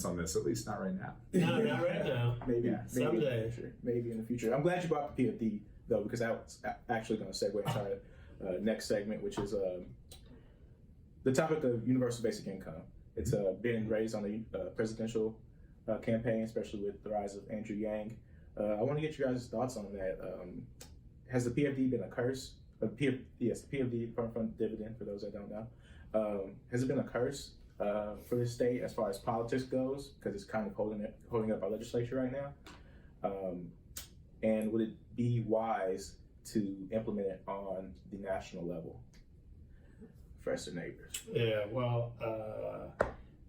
on this, at least not right now. No, not right now. Maybe Someday. in the future. Maybe in the future. I'm glad you brought the PFD though, because I was actually going to segue into our next segment, which is the topic of universal basic income. It's been raised on the presidential campaign, especially with the rise of Andrew Yang. I want to get you guys' thoughts on that. Has the PFD been a curse? Yes, the PFD, front dividend, for those that don't know. Has it been a curse for the state as far as politics goes? Because it's kind of holding up our legislature right now. And would it be wise to implement it on the national level? Professor Nabors. Yeah, well,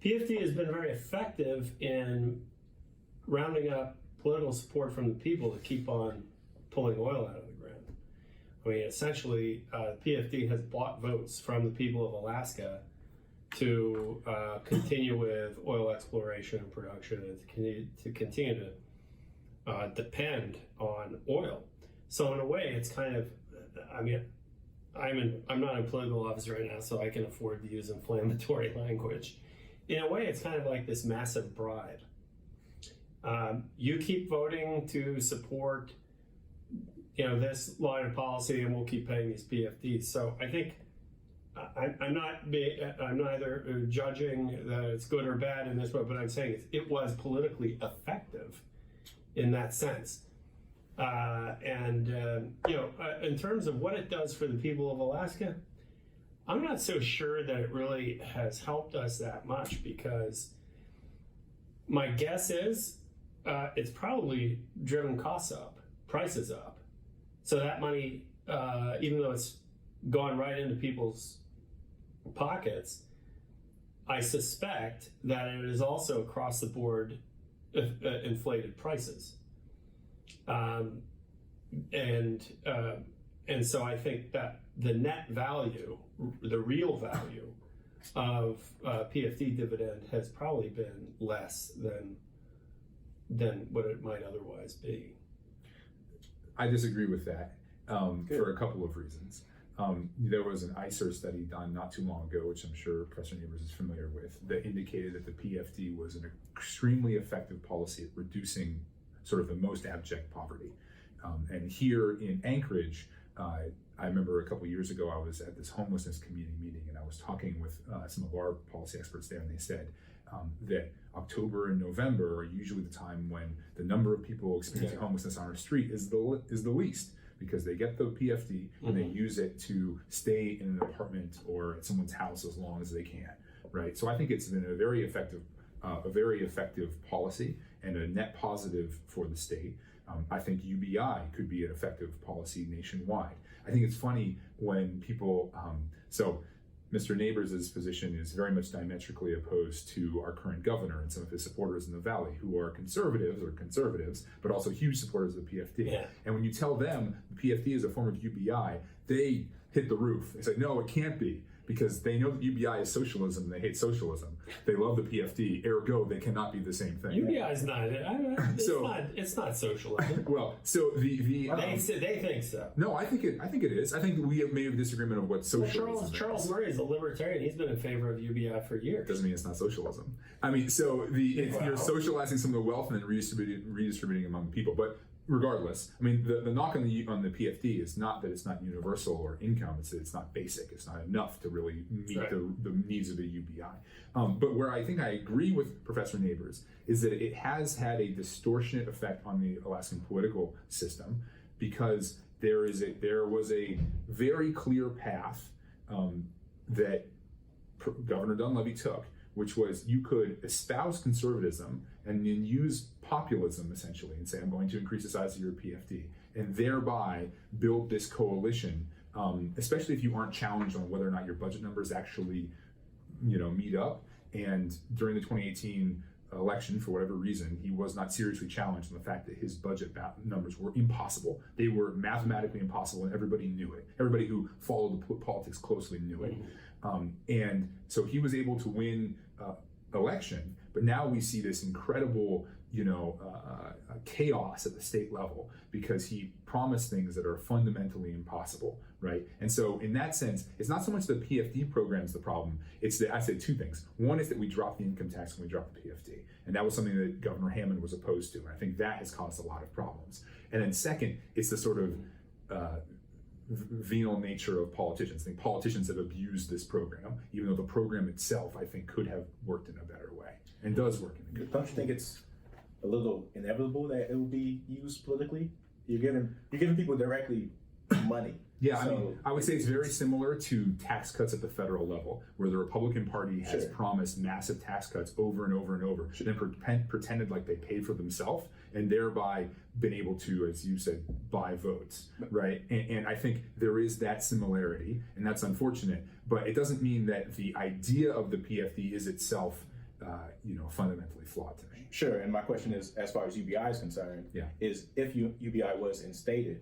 PFD has been very effective in rounding up political support from the people to keep on pulling oil out of the ground. I mean, essentially, PFD has bought votes from the people of Alaska to continue with oil exploration and production, and to continue to depend on oil. So in a way, it's kind of, I mean, I'm not in political office right now, so I can afford to use inflammatory language. In a way, it's kind of like this massive bribe. You keep voting to support, this line of policy, and we'll keep paying these PFDs. So I think I'm neither judging that it's good or bad in this way, but I'm saying it was politically effective in that sense. In terms of what it does for the people of Alaska, I'm not so sure that it really has helped us that much, because my guess is it's probably driven costs up, prices up. So that money, even though it's gone right into people's pockets, I suspect that it is also across the board inflated prices. And so I think that the net value, the real value of PFD dividend has probably been less than what it might otherwise be. I disagree with that for a couple of reasons. There was an ICER study done not too long ago, which I'm sure Professor Nabors is familiar with, that indicated that the PFD was an extremely effective policy at reducing sort of the most abject poverty. And here in Anchorage, I remember a couple years ago, I was at this homelessness community meeting, and I was talking with some of our policy experts there, and they said that October and November are usually the time when the number of people experiencing homelessness on our street is the least, because they get the PFD and they use it to stay in an apartment or at someone's house as long as they can, right? So I think it's been a very effective policy and a net positive for the state. I think UBI could be an effective policy nationwide. I think it's funny when people, so Mr. Nabors' position is very much diametrically opposed to our current governor and some of his supporters in the Valley, who are conservatives, but also huge supporters of the PFD. Yeah. And when you tell them the PFD is a form of UBI, they hit the roof. They say, no, it can't be, because they know that UBI is socialism and they hate socialism. They love the PFD, ergo they cannot be the same thing. UBI is not, it's not socialism. Well, so they think so. No, I think it is. I think we have made a disagreement of what socialism is. Charles Murray is a libertarian. He's been in favor of UBI for years. Doesn't mean it's not socialism. I mean, so you're socializing some of the wealth and then redistributing among the people. But regardless, I mean, the knock on the PFD is not that it's not universal or income. It's that it's not basic. It's not enough to really meet the needs of the UBI. But where I think I agree with Professor Nabors is that it has had a distortionate effect on the Alaskan political system, because there was a very clear path that Governor Dunleavy took, which was you could espouse conservatism and then use populism essentially and say, I'm going to increase the size of your PFD, and thereby build this coalition, especially if you aren't challenged on whether or not your budget numbers actually meet up. And during the 2018 election, for whatever reason, he was not seriously challenged on the fact that his budget numbers were impossible. They were mathematically impossible, and everybody knew it. Everybody who followed the politics closely knew it. And so he was able to win election, But now we see this incredible, chaos at the state level because he promised things that are fundamentally impossible, right? And so in that sense, it's not so much the PFD program's the problem. It's that I said two things. One is that we dropped the income tax when we dropped the PFD. And that was something that Governor Hammond was opposed to. And I think that has caused a lot of problems. And then second, it's the sort of venal nature of politicians. I think politicians have abused this program, even though the program itself, I think, could have worked in a better way and does work in a good way. Don't you think it's a little inevitable that it will be used politically? You're giving people directly money. Yeah, I mean, I would say it's very similar to tax cuts at the federal level, where the Republican Party has promised massive tax cuts over and over and over, then pretended like they paid for themselves, and thereby been able to, as you said, buy votes, right? And I think there is that similarity, and that's unfortunate, but it doesn't mean that the idea of the PFD is itself, fundamentally flawed to me. Sure, and my question is, as far as UBI is concerned, is if UBI was instated,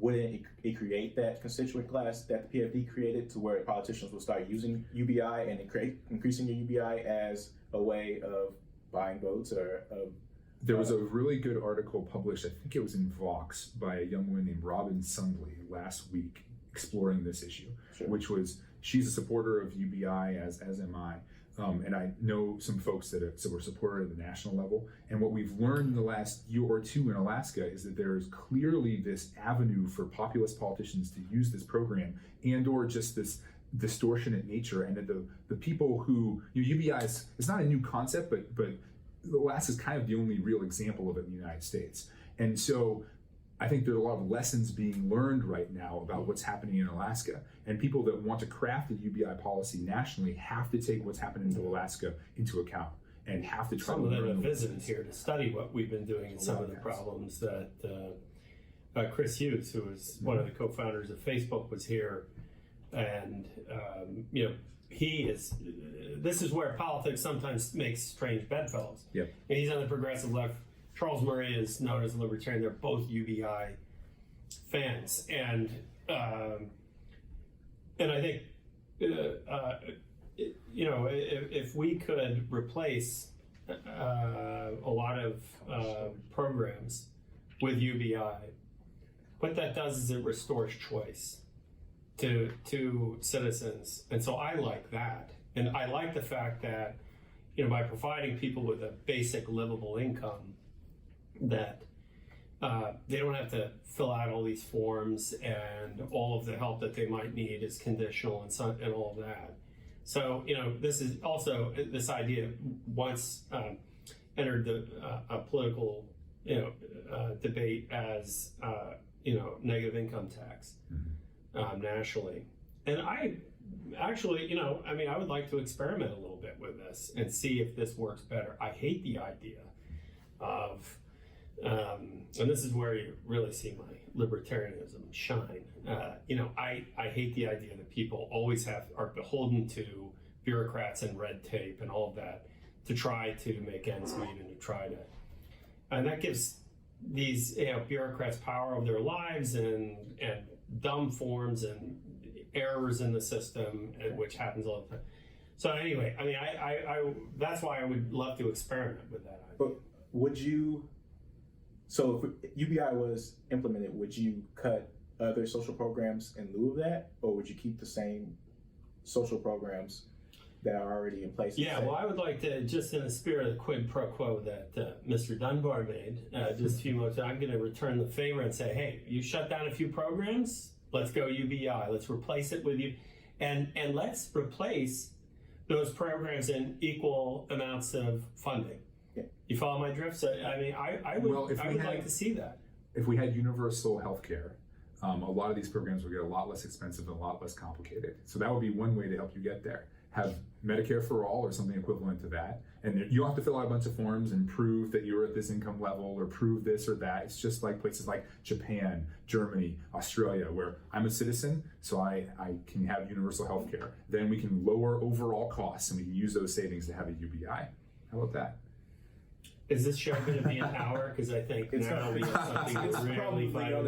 wouldn't it create that constituent class that the PFD created to where politicians will start using UBI and increasing your UBI as a way of buying votes or of... There was a really good article published, I think it was in Vox, by a young woman named Robin Sundley last week exploring this issue, which was, she's a supporter of UBI, as am I. And I know some folks that were supported at the national level. And what we've learned in the last year or two in Alaska is that there is clearly this avenue for populist politicians to use this program and or just this distortionate nature. And that the people who, UBI is, it's not a new concept, but Alaska is kind of the only real example of it in the United States. And so I think there are a lot of lessons being learned right now about what's happening in Alaska. And people that want to craft a UBI policy nationally have to take what's happening in Alaska into account and have to try to learn. Some of them have visited here to study what we've been doing and some of the problems that Chris Hughes, who was one of the co-founders of Facebook, was here. And, this is where politics sometimes makes strange bedfellows. Yeah. And he's on the progressive left. Charles Murray is known as a libertarian. They're both UBI fans, and I think if we could replace a lot of programs with UBI, what that does is it restores choice to citizens, and so I like that, and I like the fact that by providing people with a basic livable income, that they don't have to fill out all these forms and all of the help that they might need is conditional and all of that. So, this is also this idea once entered a political, debate as, negative income tax nationally. And I actually, I would like to experiment a little bit with this and see if this works better. I hate the idea of and this is where you really see my libertarianism shine. I hate the idea that people always are beholden to bureaucrats and red tape and all of that to try to make ends meet and that gives these bureaucrats power over their lives and dumb forms and errors in the system, which happens all the time. So anyway, I that's why I would love to experiment with that idea. But would you? So if UBI was implemented, would you cut other social programs in lieu of that, or would you keep the same social programs that are already in place? Yeah, well, I would like to, just in the spirit of the quid pro quo that Mr. Dunbar made just a few months ago, I'm going to return the favor and say, hey, you shut down a few programs, let's go UBI, let's replace it with you, and let's replace those programs in equal amounts of funding. You follow my drift? So, I would like to see that. If we had universal health care, a lot of these programs would get a lot less expensive and a lot less complicated. So that would be one way to help you get there. Have Medicare for all or something equivalent to that. And you don't have to fill out a bunch of forms and prove that you're at this income level or prove this or that. It's just like places like Japan, Germany, Australia, where I'm a citizen, so I can have universal health care. Then we can lower overall costs and we can use those savings to have a UBI. How about that? Is this show going to be an hour? Because I think now we have something to really find out.